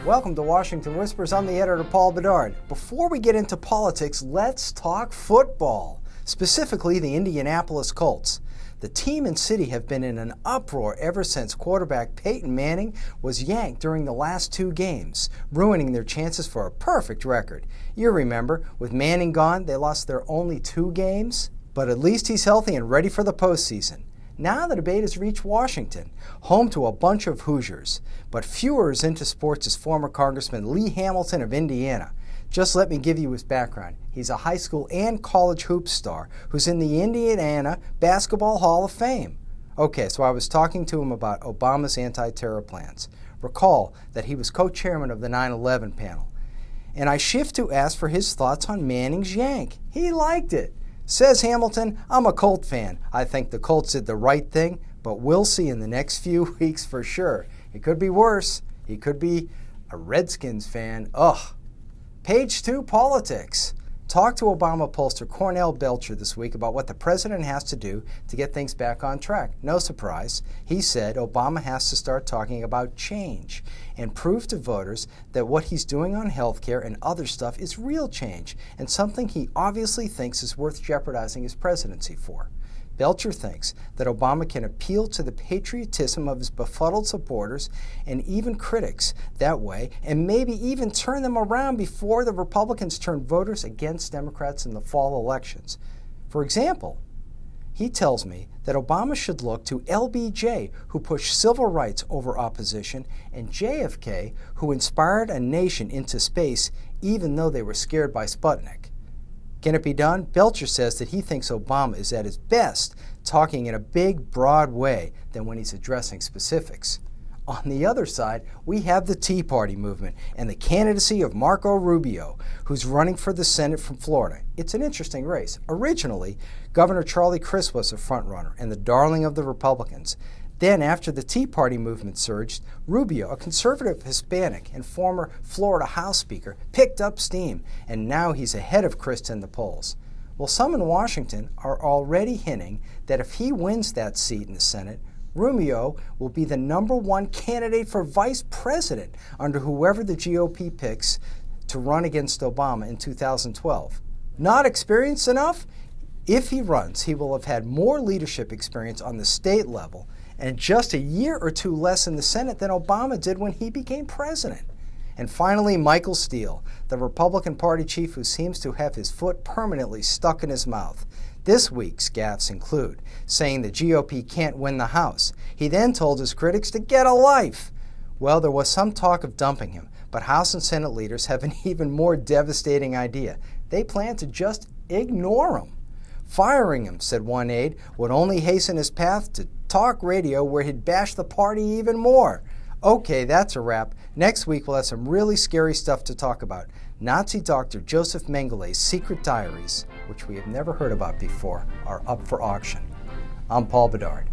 Welcome to Washington Whispers. I'm the editor, Paul Bedard. Before we get into politics, let's talk football, specifically the Indianapolis Colts. The team and city have been in an uproar ever since quarterback Peyton Manning was yanked during the last two games, ruining their chances for a perfect record. You remember, with Manning gone, they lost their only 2 games, but at least he's healthy and ready for the postseason. Now the debate has reached Washington, home to a bunch of Hoosiers, but fewer as into sports as former Congressman Lee Hamilton of Indiana. Just let me give you his background. He's a high school and college hoop star who's in the Indiana Basketball Hall of Fame. Okay, so I was talking to him about Obama's anti-terror plans. Recall that he was co-chairman of the 9/11 panel. And I shift to ask for his thoughts on Manning's yank. He liked it. Says Hamilton, I'm a Colt fan. I think the Colts did the right thing, but we'll see in the next few weeks for sure. It could be worse. He could be a Redskins fan. Ugh. Page 2, politics. Talked to Obama pollster Cornell Belcher this week about what the president has to do to get things back on track. No surprise. He said Obama has to start talking about change and prove to voters that what he's doing on health care and other stuff is real change and something he obviously thinks is worth jeopardizing his presidency for. Belcher thinks that Obama can appeal to the patriotism of his befuddled supporters and even critics that way, and maybe even turn them around before the Republicans turn voters against Democrats in the fall elections. For example, he tells me that Obama should look to LBJ, who pushed civil rights over opposition, and JFK, who inspired a nation into space even though they were scared by Sputnik. Can it be done? Belcher says that he thinks Obama is at his best talking in a big, broad way than when he's addressing specifics. On the other side, we have the Tea Party movement and the candidacy of Marco Rubio, who's running for the Senate from Florida. It's an interesting race. Originally, Governor Charlie Crist was a frontrunner and the darling of the Republicans. Then, after the Tea Party movement surged, Rubio, a conservative Hispanic and former Florida House Speaker, picked up steam, and now he's ahead of Crist in the polls. Well, some in Washington are already hinting that if he wins that seat in the Senate, Rubio will be the #1 candidate for vice president under whoever the GOP picks to run against Obama in 2012. Not experienced enough? If he runs, he will have had more leadership experience on the state level and just a year or 2 less in the Senate than Obama did when he became president. And finally, Michael Steele, the Republican Party chief who seems to have his foot permanently stuck in his mouth. This week's gaffes include saying the GOP can't win the House. He then told his critics to get a life. Well, there was some talk of dumping him, but House and Senate leaders have an even more devastating idea. They plan to just ignore him. Firing him, said one aide, would only hasten his path to talk radio where he'd bash the party even more. Okay, that's a wrap. Next week we'll have some really scary stuff to talk about. Nazi doctor Joseph Mengelé's secret diaries, which we have never heard about before, are up for auction. I'm Paul Bedard.